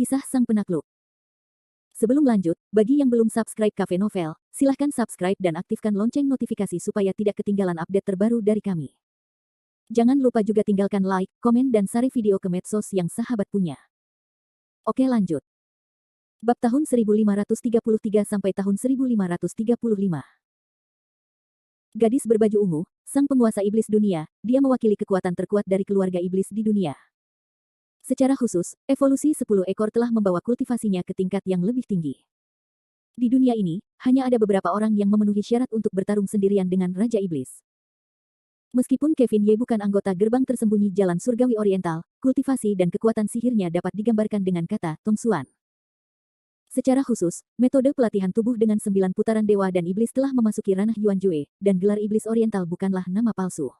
Kisah Sang Penakluk. Sebelum lanjut, bagi yang belum subscribe Cafe Novel, silahkan subscribe dan aktifkan lonceng notifikasi supaya tidak ketinggalan update terbaru dari kami. Jangan lupa juga tinggalkan like, komen dan share video ke medsos yang sahabat punya. Oke lanjut. Bab tahun 1533 sampai tahun 1535. Gadis berbaju ungu, sang penguasa iblis dunia, dia mewakili kekuatan terkuat dari keluarga iblis di dunia. Secara khusus, evolusi 10 ekor telah membawa kultivasinya ke tingkat yang lebih tinggi. Di dunia ini, hanya ada beberapa orang yang memenuhi syarat untuk bertarung sendirian dengan Raja Iblis. Meskipun Kevin Ye bukan anggota gerbang tersembunyi Jalan Surgawi Oriental, kultivasi dan kekuatan sihirnya dapat digambarkan dengan kata Tongsuan. Secara khusus, metode pelatihan tubuh dengan 9 putaran dewa dan iblis telah memasuki ranah Yuan Jue, dan gelar iblis oriental bukanlah nama palsu.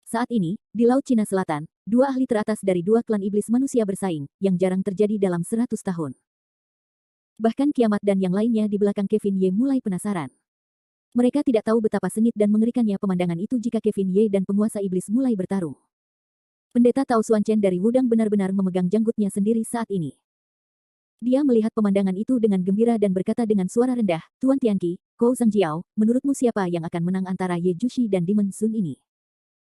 Saat ini, di Laut Cina Selatan, dua ahli teratas dari dua klan iblis manusia bersaing, yang jarang terjadi dalam 100 tahun. Bahkan Kiamat dan yang lainnya di belakang Kevin Ye mulai penasaran. Mereka tidak tahu betapa sengit dan mengerikannya pemandangan itu jika Kevin Ye dan penguasa iblis mulai bertarung. Pendeta Tao Xuan Chen dari Wudang benar-benar memegang janggutnya sendiri saat ini. Dia melihat pemandangan itu dengan gembira dan berkata dengan suara rendah, "Tuan Tianqi, Kou Zhangjiao, menurutmu siapa yang akan menang antara Ye Jushi dan Demon Sun ini?"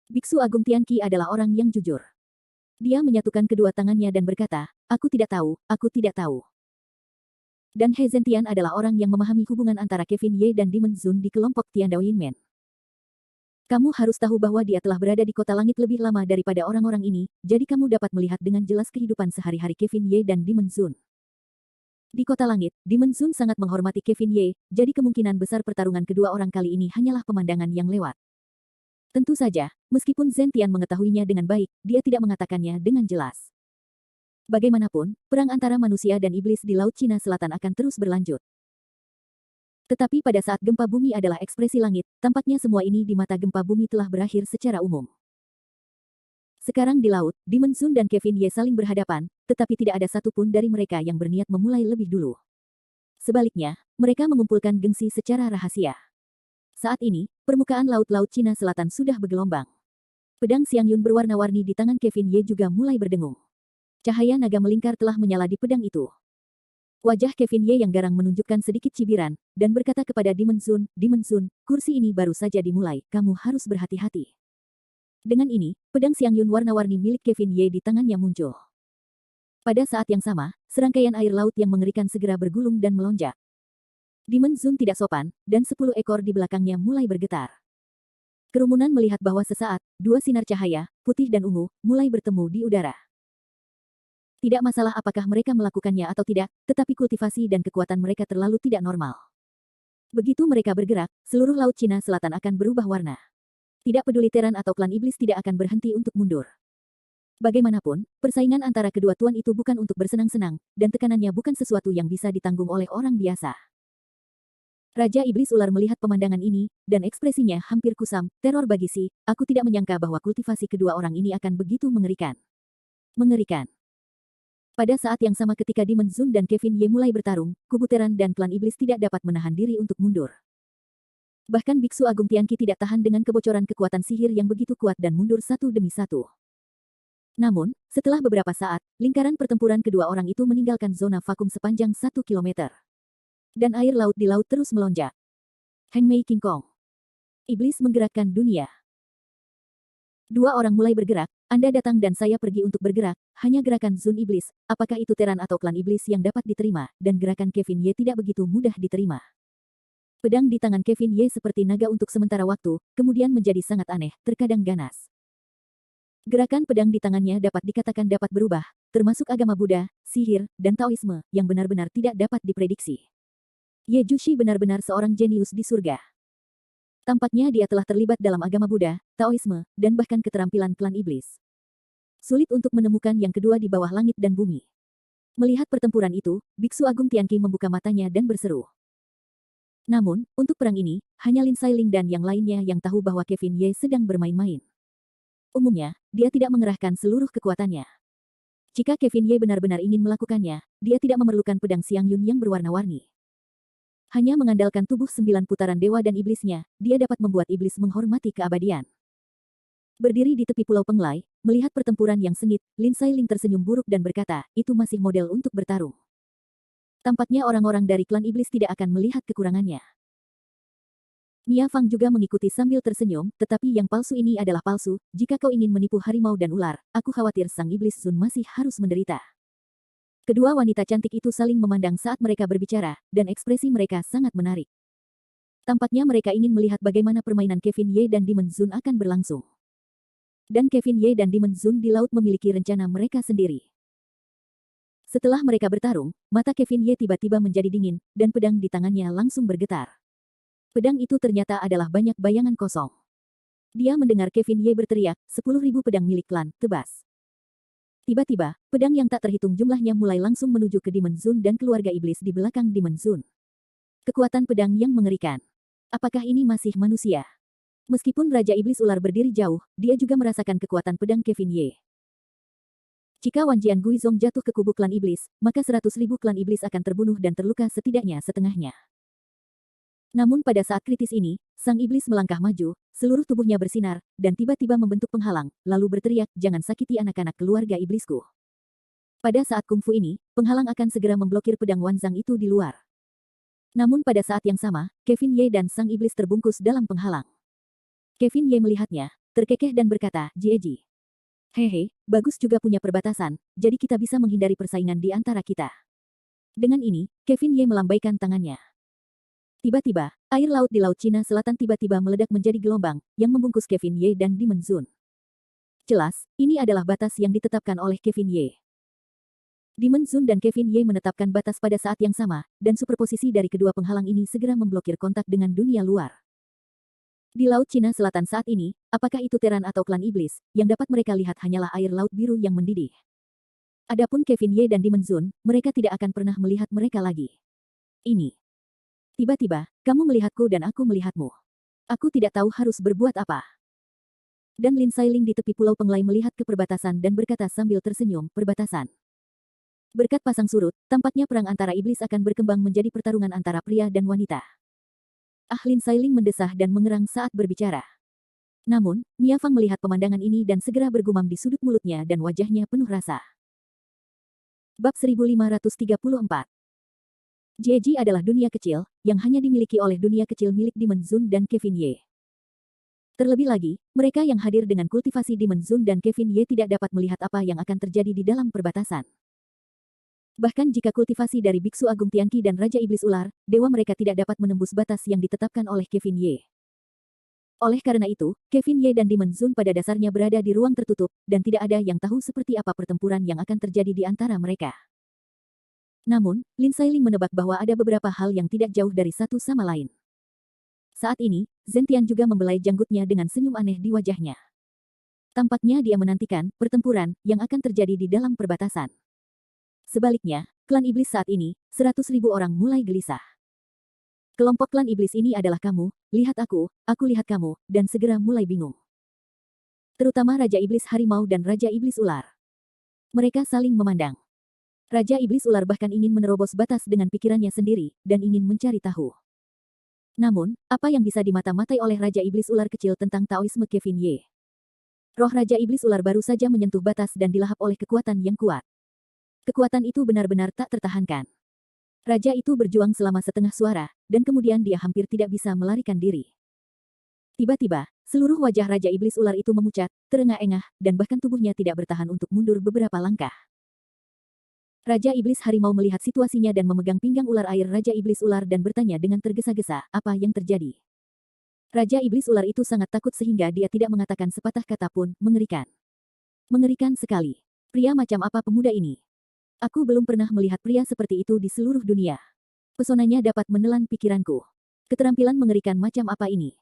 Biksu Agung Tianqi adalah orang yang jujur. Dia menyatukan kedua tangannya dan berkata, "Aku tidak tahu, aku tidak tahu." Dan He Zentian adalah orang yang memahami hubungan antara Kevin Ye dan Demon Sun di kelompok Tiandao Yinmen. Kamu harus tahu bahwa dia telah berada di kota langit lebih lama daripada orang-orang ini, jadi kamu dapat melihat dengan jelas kehidupan sehari-hari Kevin Ye dan Demon Sun. Di kota langit, Demon Sun sangat menghormati Kevin Ye, jadi kemungkinan besar pertarungan kedua orang kali ini hanyalah pemandangan yang lewat. Tentu saja, meskipun Zentian mengetahuinya dengan baik, dia tidak mengatakannya dengan jelas. Bagaimanapun, perang antara manusia dan iblis di Laut Cina Selatan akan terus berlanjut. Tetapi pada saat gempa bumi adalah ekspresi langit, tampaknya semua ini di mata gempa bumi telah berakhir secara umum. Sekarang di laut, Demon Sun dan Kevin Ye saling berhadapan, tetapi tidak ada satupun dari mereka yang berniat memulai lebih dulu. Sebaliknya, mereka mengumpulkan gengsi secara rahasia. Saat ini, permukaan laut-laut Cina Selatan sudah bergelombang. Pedang Xiang Yun berwarna-warni di tangan Kevin Ye juga mulai berdengung. Cahaya naga melingkar telah menyala di pedang itu. Wajah Kevin Ye yang garang menunjukkan sedikit cibiran, dan berkata kepada Demon Sun, "Demon Sun, kursi ini baru saja dimulai, kamu harus berhati-hati." Dengan ini, pedang Xiang Yun warna-warni milik Kevin Ye di tangannya muncul. Pada saat yang sama, serangkaian air laut yang mengerikan segera bergulung dan melonjak. Demon Sun tidak sopan, dan 10 ekor di belakangnya mulai bergetar. Kerumunan melihat bahwa sesaat, dua sinar cahaya, putih dan ungu, mulai bertemu di udara. Tidak masalah apakah mereka melakukannya atau tidak, tetapi kultivasi dan kekuatan mereka terlalu tidak normal. Begitu mereka bergerak, seluruh Laut Cina Selatan akan berubah warna. Tidak peduli Teran atau klan iblis tidak akan berhenti untuk mundur. Bagaimanapun, persaingan antara kedua tuan itu bukan untuk bersenang-senang, dan tekanannya bukan sesuatu yang bisa ditanggung oleh orang biasa. Raja Iblis Ular melihat pemandangan ini, dan ekspresinya hampir kusam, teror bagi si, aku tidak menyangka bahwa kultivasi kedua orang ini akan begitu mengerikan. Mengerikan. Pada saat yang sama ketika Demon Sun dan Kevin Ye mulai bertarung, kubu Teran dan klan Iblis tidak dapat menahan diri untuk mundur. Bahkan Biksu Agung Tianqi tidak tahan dengan kebocoran kekuatan sihir yang begitu kuat dan mundur satu demi satu. Namun, setelah beberapa saat, lingkaran pertempuran kedua orang itu meninggalkan zona vakum sepanjang 1 kilometer. Dan air laut di laut terus melonjak. Heng Mei King Kong. Iblis menggerakkan dunia. Dua orang mulai bergerak, Anda datang dan saya pergi untuk bergerak, hanya gerakan Zun Iblis, apakah itu Teran atau klan Iblis yang dapat diterima, dan gerakan Kevin Ye tidak begitu mudah diterima. Pedang di tangan Kevin Ye seperti naga untuk sementara waktu, kemudian menjadi sangat aneh, terkadang ganas. Gerakan pedang di tangannya dapat dikatakan dapat berubah, termasuk agama Buddha, sihir, dan Taoisme, yang benar-benar tidak dapat diprediksi. Ye Jushi benar-benar seorang jenius di surga. Tampaknya dia telah terlibat dalam agama Buddha, Taoisme, dan bahkan keterampilan klan iblis. Sulit untuk menemukan yang kedua di bawah langit dan bumi. Melihat pertempuran itu, Biksu Agung Tianqi membuka matanya dan berseru. Namun, untuk perang ini, hanya Lin Sailing dan yang lainnya yang tahu bahwa Kevin Ye sedang bermain-main. Umumnya, dia tidak mengerahkan seluruh kekuatannya. Jika Kevin Ye benar-benar ingin melakukannya, dia tidak memerlukan pedang Xiang Yun yang berwarna-warni. Hanya mengandalkan tubuh 9 putaran dewa dan iblisnya, dia dapat membuat iblis menghormati keabadian. Berdiri di tepi Pulau Penglai, melihat pertempuran yang sengit, Lin Sailing tersenyum buruk dan berkata, itu masih model untuk bertarung. Tampaknya orang-orang dari klan iblis tidak akan melihat kekurangannya. Mia Fang juga mengikuti sambil tersenyum, tetapi yang palsu ini adalah palsu, jika kau ingin menipu harimau dan ular, aku khawatir sang iblis Sun masih harus menderita. Kedua wanita cantik itu saling memandang saat mereka berbicara, dan ekspresi mereka sangat menarik. Tampaknya mereka ingin melihat bagaimana permainan Kevin Ye dan Demon Zun akan berlangsung. Dan Kevin Ye dan Demon Zun di laut memiliki rencana mereka sendiri. Setelah mereka bertarung, mata Kevin Ye tiba-tiba menjadi dingin, dan pedang di tangannya langsung bergetar. Pedang itu ternyata adalah banyak bayangan kosong. Dia mendengar Kevin Ye berteriak, 10.000 pedang milik klan, tebas. Tiba-tiba, pedang yang tak terhitung jumlahnya mulai langsung menuju ke Demon Zun dan keluarga iblis di belakang Demon Zun. Kekuatan pedang yang mengerikan. Apakah ini masih manusia? Meskipun Raja Iblis Ular berdiri jauh, dia juga merasakan kekuatan pedang Kevin Ye. Jika Wan Jian Guizong jatuh ke kubu klan iblis, maka 100.000 klan iblis akan terbunuh dan terluka setidaknya setengahnya. Namun pada saat kritis ini, sang iblis melangkah maju, seluruh tubuhnya bersinar, dan tiba-tiba membentuk penghalang, lalu berteriak, jangan sakiti anak-anak keluarga iblisku. Pada saat kungfu ini, penghalang akan segera memblokir pedang Wanzang itu di luar. Namun pada saat yang sama, Kevin Ye dan sang iblis terbungkus dalam penghalang. Kevin Ye melihatnya, terkekeh dan berkata, Jieji. Hehe, bagus juga punya perbatasan, jadi kita bisa menghindari persaingan di antara kita. Dengan ini, Kevin Ye melambaikan tangannya. Tiba-tiba, air laut di Laut Cina Selatan tiba-tiba meledak menjadi gelombang, yang membungkus Kevin Ye dan Demon Zun. Jelas, ini adalah batas yang ditetapkan oleh Kevin Ye. Demon Zun dan Kevin Ye menetapkan batas pada saat yang sama, dan superposisi dari kedua penghalang ini segera memblokir kontak dengan dunia luar. Di Laut Cina Selatan saat ini, apakah itu Teran atau klan iblis, yang dapat mereka lihat hanyalah air laut biru yang mendidih. Adapun Kevin Ye dan Demon Zun, mereka tidak akan pernah melihat mereka lagi. Ini. Tiba-tiba, kamu melihatku dan aku melihatmu. Aku tidak tahu harus berbuat apa. Dan Lin Sailing di tepi Pulau Penglai melihat ke perbatasan dan berkata sambil tersenyum, perbatasan. Berkat pasang surut, tampaknya perang antara iblis akan berkembang menjadi pertarungan antara pria dan wanita. Lin Sailing mendesah dan mengerang saat berbicara. Namun, Mia Fang melihat pemandangan ini dan segera bergumam di sudut mulutnya dan wajahnya penuh rasa. Bab 1534. Jieji adalah dunia kecil, yang hanya dimiliki oleh dunia kecil milik Demon Zun dan Kevin Ye. Terlebih lagi, mereka yang hadir dengan kultivasi Demon Zun dan Kevin Ye tidak dapat melihat apa yang akan terjadi di dalam perbatasan. Bahkan jika kultivasi dari Biksu Agung Tianqi dan Raja Iblis Ular, dewa mereka tidak dapat menembus batas yang ditetapkan oleh Kevin Ye. Oleh karena itu, Kevin Ye dan Demon Zun pada dasarnya berada di ruang tertutup, dan tidak ada yang tahu seperti apa pertempuran yang akan terjadi di antara mereka. Namun, Lin Sailing menebak bahwa ada beberapa hal yang tidak jauh dari satu sama lain. Saat ini, Zentian juga membelai janggutnya dengan senyum aneh di wajahnya. Tampaknya dia menantikan pertempuran yang akan terjadi di dalam perbatasan. Sebaliknya, klan iblis saat ini, 100.000 orang mulai gelisah. Kelompok klan iblis ini adalah kamu, lihat aku lihat kamu, dan segera mulai bingung. Terutama Raja Iblis Harimau dan Raja Iblis Ular. Mereka saling memandang. Raja Iblis Ular bahkan ingin menerobos batas dengan pikirannya sendiri, dan ingin mencari tahu. Namun, apa yang bisa dimata-matai oleh Raja Iblis Ular kecil tentang Taoisme Kevin Ye? Roh Raja Iblis Ular baru saja menyentuh batas dan dilahap oleh kekuatan yang kuat. Kekuatan itu benar-benar tak tertahankan. Raja itu berjuang selama setengah suara, dan kemudian dia hampir tidak bisa melarikan diri. Tiba-tiba, seluruh wajah Raja Iblis Ular itu memucat, terengah-engah, dan bahkan tubuhnya tidak bertahan untuk mundur beberapa langkah. Raja Iblis Harimau melihat situasinya dan memegang pinggang ular air Raja Iblis Ular dan bertanya dengan tergesa-gesa, apa yang terjadi? Raja Iblis Ular itu sangat takut sehingga dia tidak mengatakan sepatah kata pun, mengerikan. Mengerikan sekali. Pria macam apa pemuda ini? Aku belum pernah melihat pria seperti itu di seluruh dunia. Pesonanya dapat menelan pikiranku. Keterampilan mengerikan macam apa ini?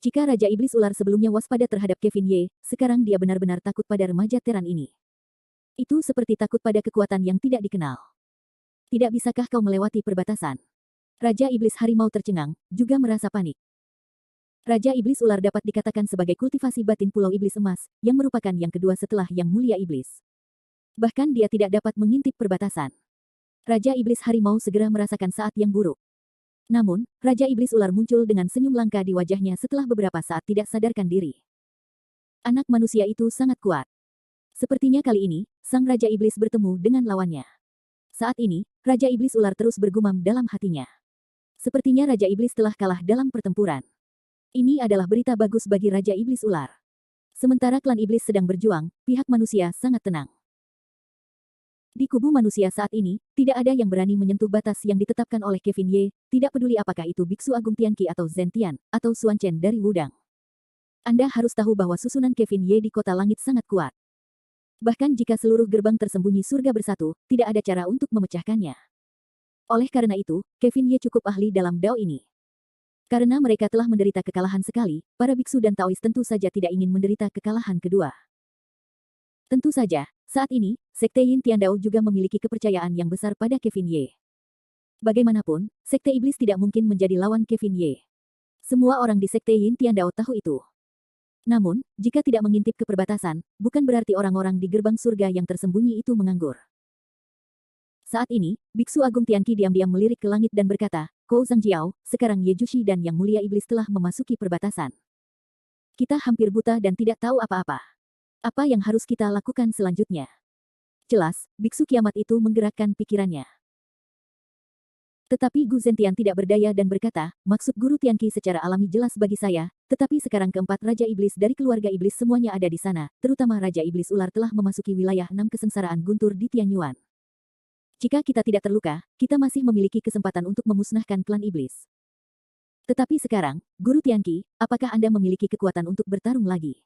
Jika Raja Iblis Ular sebelumnya waspada terhadap Kevin Ye, sekarang dia benar-benar takut pada remaja Teran ini. Itu seperti takut pada kekuatan yang tidak dikenal. Tidak bisakah kau melewati perbatasan? Raja Iblis Harimau tercengang, juga merasa panik. Raja Iblis Ular dapat dikatakan sebagai kultivasi batin Pulau Iblis Emas, yang merupakan yang kedua setelah Yang Mulia Iblis. Bahkan dia tidak dapat mengintip perbatasan. Raja Iblis Harimau segera merasakan saat yang buruk. Namun, Raja Iblis Ular muncul dengan senyum langka di wajahnya setelah beberapa saat tidak sadarkan diri. Anak manusia itu sangat kuat. Sepertinya kali ini, sang Raja Iblis bertemu dengan lawannya. Saat ini, Raja Iblis Ular terus bergumam dalam hatinya. Sepertinya Raja Iblis telah kalah dalam pertempuran. Ini adalah berita bagus bagi Raja Iblis Ular. Sementara klan Iblis sedang berjuang, pihak manusia sangat tenang. Di kubu manusia saat ini, tidak ada yang berani menyentuh batas yang ditetapkan oleh Kevin Ye, tidak peduli apakah itu Biksu Agung Tianqi atau Zhen Tian, atau Xuan Chen dari Wudang. Anda harus tahu bahwa susunan Kevin Ye di kota langit sangat kuat. Bahkan jika seluruh gerbang tersembunyi surga bersatu, tidak ada cara untuk memecahkannya. Oleh karena itu, Kevin Ye cukup ahli dalam dao ini. Karena mereka telah menderita kekalahan sekali, para biksu dan Taois tentu saja tidak ingin menderita kekalahan kedua. Tentu saja, saat ini, Sekte Yin Tian Dao juga memiliki kepercayaan yang besar pada Kevin Ye. Bagaimanapun, Sekte Iblis tidak mungkin menjadi lawan Kevin Ye. Semua orang di Sekte Yin Tian Dao tahu itu. Namun, jika tidak mengintip ke perbatasan, bukan berarti orang-orang di gerbang surga yang tersembunyi itu menganggur. Saat ini, Biksu Agung Tianqi diam-diam melirik ke langit dan berkata, Kou Zhangjiao, sekarang Ye Jushi dan Yang Mulia Iblis telah memasuki perbatasan. Kita hampir buta dan tidak tahu apa-apa. Apa yang harus kita lakukan selanjutnya? Jelas, Biksu Kiamat itu menggerakkan pikirannya. Tetapi Gu Zentian tidak berdaya dan berkata, maksud Guru Tianqi secara alami jelas bagi saya, tetapi sekarang keempat Raja Iblis dari keluarga Iblis semuanya ada di sana, terutama Raja Iblis Ular telah memasuki wilayah 6 kesengsaraan guntur di Tianyuan. Jika kita tidak terluka, kita masih memiliki kesempatan untuk memusnahkan klan Iblis. Tetapi sekarang, Guru Tianqi, apakah Anda memiliki kekuatan untuk bertarung lagi?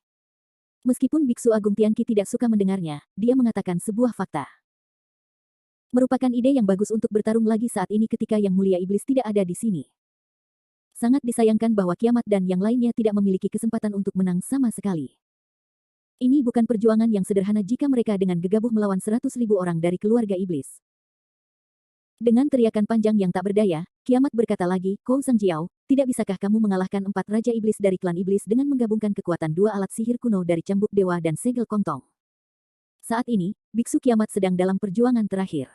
Meskipun Biksu Agung Tianqi tidak suka mendengarnya, dia mengatakan sebuah fakta. Merupakan ide yang bagus untuk bertarung lagi saat ini ketika Yang Mulia Iblis tidak ada di sini. Sangat disayangkan bahwa Kiamat dan yang lainnya tidak memiliki kesempatan untuk menang sama sekali. Ini bukan perjuangan yang sederhana jika mereka dengan gegabah melawan 100.000 orang dari keluarga Iblis. Dengan teriakan panjang yang tak berdaya, Kiamat berkata lagi, Kou Zhangjiao, tidak bisakah kamu mengalahkan 4 Raja Iblis dari klan Iblis dengan menggabungkan kekuatan 2 alat sihir kuno dari Cambuk Dewa dan Segel Kontong? Saat ini, Biksu Kiamat sedang dalam perjuangan terakhir.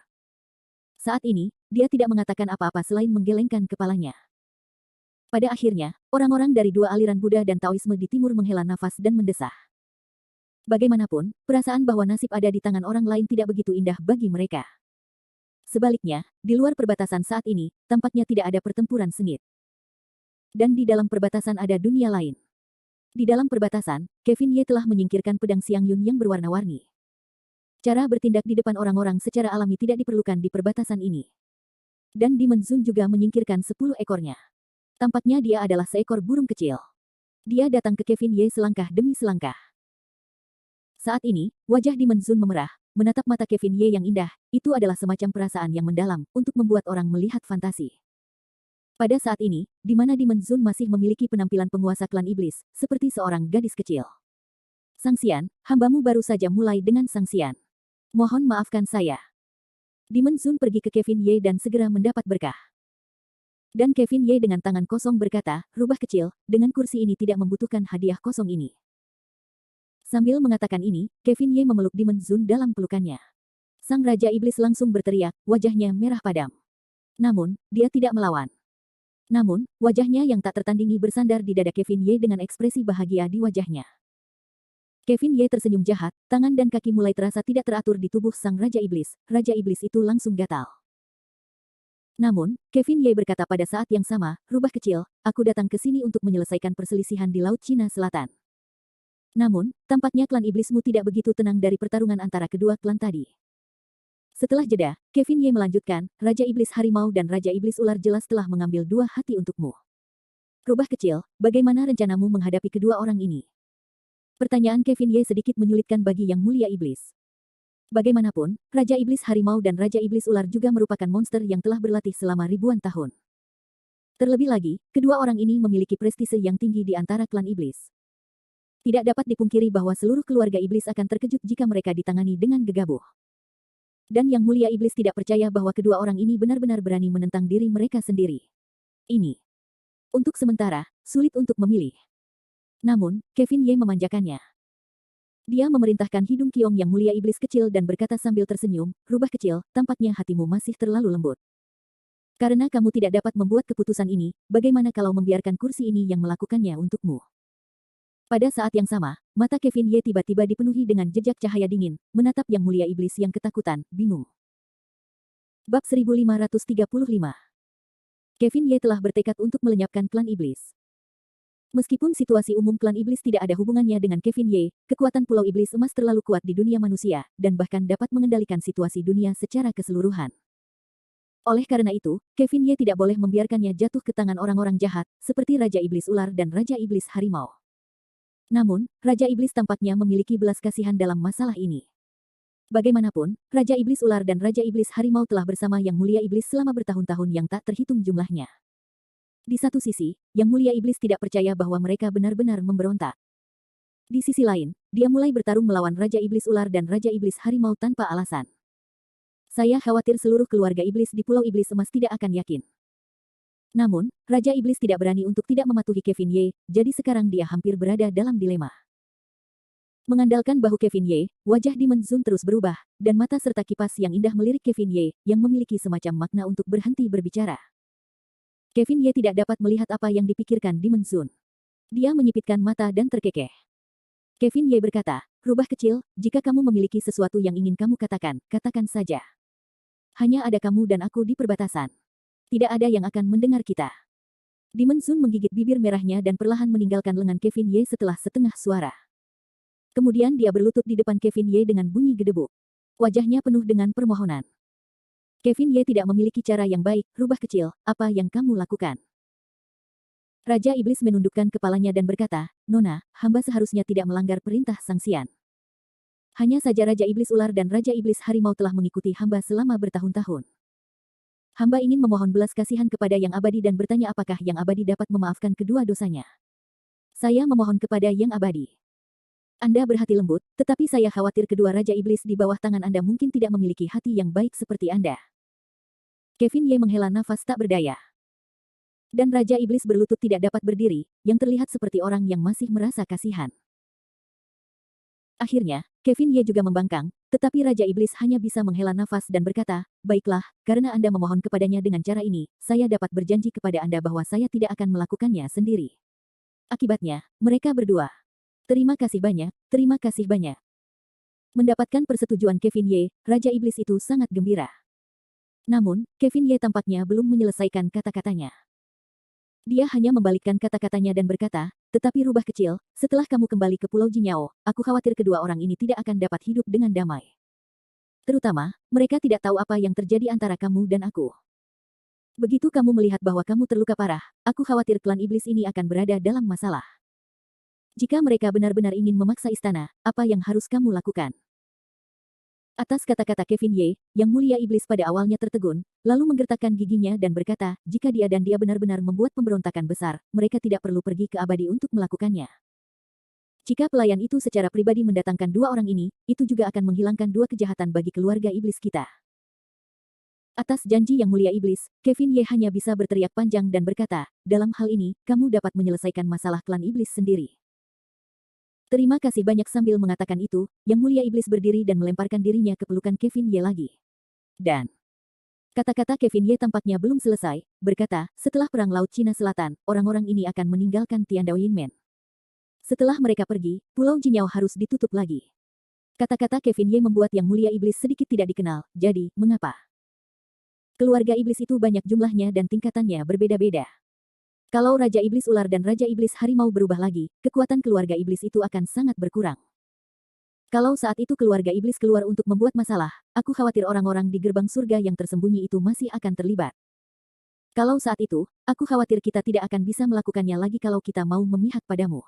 Saat ini, dia tidak mengatakan apa-apa selain menggelengkan kepalanya. Pada akhirnya, orang-orang dari dua aliran Buddha dan Taoisme di timur menghela nafas dan mendesah. Bagaimanapun, perasaan bahwa nasib ada di tangan orang lain tidak begitu indah bagi mereka. Sebaliknya, di luar perbatasan saat ini, tampaknya tidak ada pertempuran sengit. Dan di dalam perbatasan ada dunia lain. Di dalam perbatasan, Kevin Ye telah menyingkirkan pedang Xiang Yun yang berwarna-warni. Cara bertindak di depan orang-orang secara alami tidak diperlukan di perbatasan ini. Dan Demon Zun juga menyingkirkan 10 ekornya. Tampaknya dia adalah seekor burung kecil. Dia datang ke Kevin Ye selangkah demi selangkah. Saat ini, wajah Demon Zun memerah, menatap mata Kevin Ye yang indah, itu adalah semacam perasaan yang mendalam, untuk membuat orang melihat fantasi. Pada saat ini, di mana Demon Zun masih memiliki penampilan penguasa klan iblis, seperti seorang gadis kecil. Sang Xian, hambamu baru saja mulai dengan Sang Xian. Mohon maafkan saya. Demon Zun pergi ke Kevin Ye dan segera mendapat berkah. Dan Kevin Ye dengan tangan kosong berkata, rubah kecil, dengan kursi ini tidak membutuhkan hadiah kosong ini. Sambil mengatakan ini, Kevin Ye memeluk Demon Zun dalam pelukannya. Sang Raja Iblis langsung berteriak, wajahnya merah padam. Namun, dia tidak melawan. Namun, wajahnya yang tak tertandingi bersandar di dada Kevin Ye dengan ekspresi bahagia di wajahnya. Kevin Ye tersenyum jahat, tangan dan kaki mulai terasa tidak teratur di tubuh sang Raja Iblis. Raja Iblis itu langsung gatal. Namun, Kevin Ye berkata pada saat yang sama, rubah kecil, aku datang ke sini untuk menyelesaikan perselisihan di Laut Cina Selatan. Namun, tampaknya klan iblismu tidak begitu tenang dari pertarungan antara kedua klan tadi. Setelah jeda, Kevin Ye melanjutkan, Raja Iblis Harimau dan Raja Iblis Ular jelas telah mengambil 2 hati untukmu. Rubah kecil, bagaimana rencanamu menghadapi kedua orang ini? Pertanyaan Kevin Ye sedikit menyulitkan bagi Yang Mulia Iblis. Bagaimanapun, Raja Iblis Harimau dan Raja Iblis Ular juga merupakan monster yang telah berlatih selama ribuan tahun. Terlebih lagi, kedua orang ini memiliki prestise yang tinggi di antara klan iblis. Tidak dapat dipungkiri bahwa seluruh keluarga iblis akan terkejut jika mereka ditangani dengan gegabah. Dan Yang Mulia Iblis tidak percaya bahwa kedua orang ini benar-benar berani menentang diri mereka sendiri. Ini, untuk sementara, sulit untuk memilih. Namun, Kevin Ye memanjakannya. Dia memerintahkan hidung Kiong Yang Mulia Iblis kecil dan berkata sambil tersenyum, rubah kecil, tampaknya hatimu masih terlalu lembut. Karena kamu tidak dapat membuat keputusan ini, bagaimana kalau membiarkan kursi ini yang melakukannya untukmu? Pada saat yang sama, mata Kevin Ye tiba-tiba dipenuhi dengan jejak cahaya dingin, menatap Yang Mulia Iblis yang ketakutan, bingung. Bab 1535. Kevin Ye telah bertekad untuk melenyapkan klan iblis. Meskipun situasi umum klan iblis tidak ada hubungannya dengan Kevin Ye, kekuatan Pulau Iblis Emas terlalu kuat di dunia manusia, dan bahkan dapat mengendalikan situasi dunia secara keseluruhan. Oleh karena itu, Kevin Ye tidak boleh membiarkannya jatuh ke tangan orang-orang jahat, seperti Raja Iblis Ular dan Raja Iblis Harimau. Namun, Raja Iblis tampaknya memiliki belas kasihan dalam masalah ini. Bagaimanapun, Raja Iblis Ular dan Raja Iblis Harimau telah bersama Yang Mulia Iblis selama bertahun-tahun yang tak terhitung jumlahnya. Di satu sisi, Yang Mulia Iblis tidak percaya bahwa mereka benar-benar memberontak. Di sisi lain, dia mulai bertarung melawan Raja Iblis Ular dan Raja Iblis Harimau tanpa alasan. Saya khawatir seluruh keluarga iblis di Pulau Iblis Emas tidak akan yakin. Namun, Raja Iblis tidak berani untuk tidak mematuhi Kevin Ye, jadi sekarang dia hampir berada dalam dilema. Mengandalkan bahu Kevin Ye, wajah Demon Zun terus berubah, dan mata serta kipas yang indah melirik Kevin Ye, yang memiliki semacam makna untuk berhenti berbicara. Kevin Ye tidak dapat melihat apa yang dipikirkan Demon Zun. Dia menyipitkan mata dan terkekeh. Kevin Ye berkata, "Rubah kecil, jika kamu memiliki sesuatu yang ingin kamu katakan, katakan saja. Hanya ada kamu dan aku di perbatasan. Tidak ada yang akan mendengar kita." Demon Zun menggigit bibir merahnya dan perlahan meninggalkan lengan Kevin Ye setelah setengah suara. Kemudian dia berlutut di depan Kevin Ye dengan bunyi gedebuk. Wajahnya penuh dengan permohonan. Kevin Ye tidak memiliki cara yang baik, "Rubah kecil, apa yang kamu lakukan?" Raja Iblis menundukkan kepalanya dan berkata, "Nona, hamba seharusnya tidak melanggar perintah Sang Xian. Hanya saja Raja Iblis Ular dan Raja Iblis Harimau telah mengikuti hamba selama bertahun-tahun. Hamba ingin memohon belas kasihan kepada Yang Abadi dan bertanya apakah Yang Abadi dapat memaafkan kedua dosanya. Saya memohon kepada Yang Abadi. Anda berhati lembut, tetapi saya khawatir kedua Raja Iblis di bawah tangan Anda mungkin tidak memiliki hati yang baik seperti Anda." Kevin Ye menghela nafas tak berdaya. Dan Raja Iblis berlutut tidak dapat berdiri, yang terlihat seperti orang yang masih merasa kasihan. Akhirnya, Kevin Ye juga membangkang, tetapi Raja Iblis hanya bisa menghela nafas dan berkata, "Baiklah, karena Anda memohon kepadanya dengan cara ini, saya dapat berjanji kepada Anda bahwa saya tidak akan melakukannya sendiri." Akibatnya, mereka berdua. Terima kasih banyak, terima kasih banyak. Mendapatkan persetujuan Kevin Ye, Raja Iblis itu sangat gembira. Namun, Kevin Ye tampaknya belum menyelesaikan kata-katanya. Dia hanya membalikkan kata-katanya dan berkata, "Tetapi rubah kecil, setelah kamu kembali ke Pulau Jinyao, aku khawatir kedua orang ini tidak akan dapat hidup dengan damai. Terutama, mereka tidak tahu apa yang terjadi antara kamu dan aku. Begitu kamu melihat bahwa kamu terluka parah, aku khawatir klan iblis ini akan berada dalam masalah. Jika mereka benar-benar ingin memaksa istana, apa yang harus kamu lakukan?" Atas kata-kata Kevin Ye, Yang Mulia Iblis pada awalnya tertegun, lalu menggertakkan giginya dan berkata, jika dia benar-benar membuat pemberontakan besar, mereka tidak perlu pergi ke abadi untuk melakukannya. Jika pelayan itu secara pribadi mendatangkan dua orang ini, itu juga akan menghilangkan dua kejahatan bagi keluarga iblis kita. Atas janji Yang Mulia Iblis, Kevin Ye hanya bisa berteriak panjang dan berkata, dalam hal ini, kamu dapat menyelesaikan masalah klan iblis sendiri. Terima kasih banyak. Sambil mengatakan itu, Yang Mulia Iblis berdiri dan melemparkan dirinya ke pelukan Kevin Ye lagi. Dan kata-kata Kevin Ye tampaknya belum selesai, berkata, setelah Perang Laut Cina Selatan, orang-orang ini akan meninggalkan Tiandao Yinmen. Setelah mereka pergi, Pulau Jinyao harus ditutup lagi. Kata-kata Kevin Ye membuat Yang Mulia Iblis sedikit tidak dikenal, jadi, mengapa? Keluarga iblis itu banyak jumlahnya dan tingkatannya berbeda-beda. Kalau Raja Iblis Ular dan Raja Iblis Harimau berubah lagi, kekuatan keluarga iblis itu akan sangat berkurang. Kalau saat itu keluarga iblis keluar untuk membuat masalah, aku khawatir orang-orang di gerbang surga yang tersembunyi itu masih akan terlibat. Kalau saat itu, aku khawatir kita tidak akan bisa melakukannya lagi kalau kita mau memihak padamu.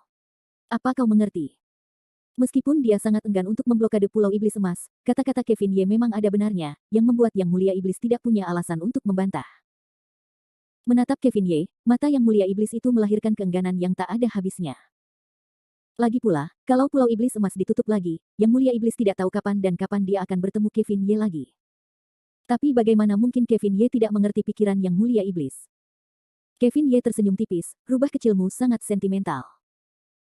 Apa kau mengerti? Meskipun dia sangat enggan untuk memblokade Pulau Iblis Emas, kata-kata Kevin Ye memang ada benarnya, yang membuat Yang Mulia Iblis tidak punya alasan untuk membantah. Menatap Kevin Ye, mata Yang Mulia Iblis itu melahirkan keengganan yang tak ada habisnya. Lagi pula, kalau Pulau Iblis Emas ditutup lagi, Yang Mulia Iblis tidak tahu kapan dia akan bertemu Kevin Ye lagi. Tapi bagaimana mungkin Kevin Ye tidak mengerti pikiran Yang Mulia Iblis? Kevin Ye tersenyum tipis, rubah kecilmu sangat sentimental.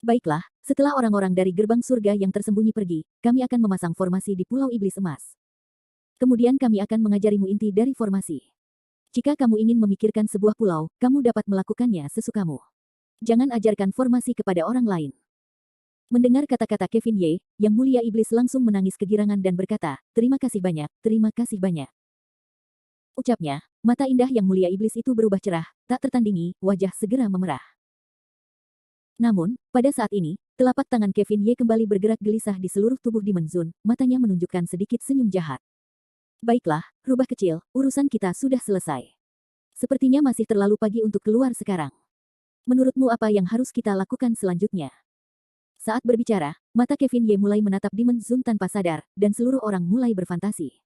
Baiklah, setelah orang-orang dari gerbang surga yang tersembunyi pergi, kami akan memasang formasi di Pulau Iblis Emas. Kemudian kami akan mengajarimu inti dari formasi. Jika kamu ingin memikirkan sebuah pulau, kamu dapat melakukannya sesukamu. Jangan ajarkan formasi kepada orang lain. Mendengar kata-kata Kevin Ye, Yang Mulia Iblis langsung menangis kegirangan dan berkata, terima kasih banyak, terima kasih banyak. Ucapnya, mata indah Yang Mulia Iblis itu berubah cerah, tak tertandingi, wajah segera memerah. Namun, pada saat ini, telapak tangan Kevin Ye kembali bergerak gelisah di seluruh tubuh Demon Zone, matanya menunjukkan sedikit senyum jahat. Baiklah, rubah kecil, urusan kita sudah selesai. Sepertinya masih terlalu pagi untuk keluar sekarang. Menurutmu apa yang harus kita lakukan selanjutnya? Saat berbicara, mata Kevin Ye mulai menatap Demon Zone tanpa sadar, dan seluruh orang mulai berfantasi.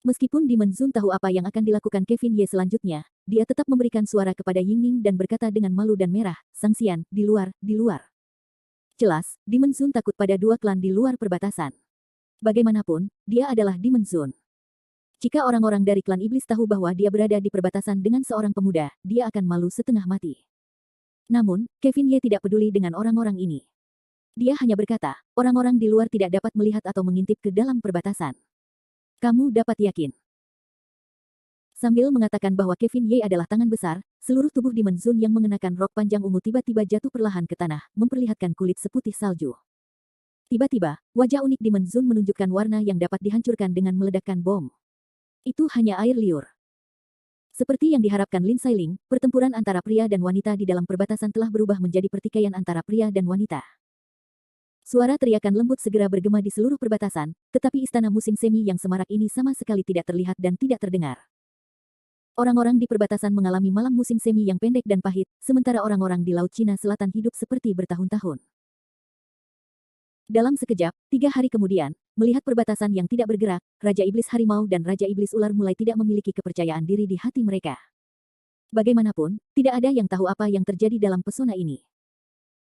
Meskipun Demon Zone tahu apa yang akan dilakukan Kevin Ye selanjutnya, dia tetap memberikan suara kepada Yingning dan berkata dengan malu dan merah, Sang Xian, di luar, di luar. Jelas, Demon Zone takut pada dua klan di luar perbatasan. Bagaimanapun, dia adalah Demon Zone. Jika orang-orang dari klan iblis tahu bahwa dia berada di perbatasan dengan seorang pemuda, dia akan malu setengah mati. Namun, Kevin Ye tidak peduli dengan orang-orang ini. Dia hanya berkata, orang-orang di luar tidak dapat melihat atau mengintip ke dalam perbatasan. Kamu dapat yakin. Sambil mengatakan bahwa Kevin Ye adalah tangan besar, seluruh tubuh Demon Zone yang mengenakan rok panjang ungu tiba-tiba jatuh perlahan ke tanah, memperlihatkan kulit seputih salju. Tiba-tiba, wajah unik Demon Zone menunjukkan warna yang dapat dihancurkan dengan meledakkan bom. Itu hanya air liur. Seperti yang diharapkan Lin Sailing, pertempuran antara pria dan wanita di dalam perbatasan telah berubah menjadi pertikaian antara pria dan wanita. Suara teriakan lembut segera bergema di seluruh perbatasan, tetapi istana musim semi yang semarak ini sama sekali tidak terlihat dan tidak terdengar. Orang-orang di perbatasan mengalami malam musim semi yang pendek dan pahit, sementara orang-orang di Laut Cina Selatan hidup seperti bertahun-tahun. Dalam sekejap, 3 hari kemudian, melihat perbatasan yang tidak bergerak, Raja Iblis Harimau dan Raja Iblis Ular mulai tidak memiliki kepercayaan diri di hati mereka. Bagaimanapun, tidak ada yang tahu apa yang terjadi dalam pesona ini.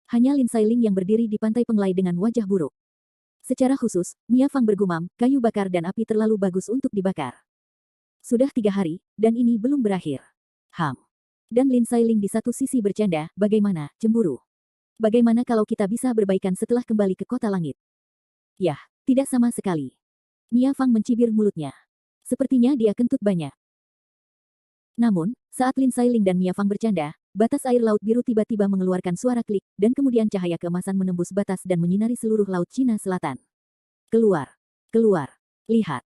Hanya Lin Sailing yang berdiri di pantai Penglai dengan wajah buruk. Secara khusus, Mia Fang bergumam, kayu bakar dan api terlalu bagus untuk dibakar. Sudah 3 hari, dan ini belum berakhir. Dan Lin Sailing di satu sisi bercanda, bagaimana, cemburu? Bagaimana kalau kita bisa berbaikan setelah kembali ke kota langit? Yah, tidak sama sekali. Mia Fang mencibir mulutnya. Sepertinya dia kentut banyak. Namun, saat Lin Sailing dan Mia Fang bercanda, batas air laut biru tiba-tiba mengeluarkan suara klik, dan kemudian cahaya keemasan menembus batas dan menyinari seluruh Laut Cina Selatan. Keluar. Keluar. Lihat.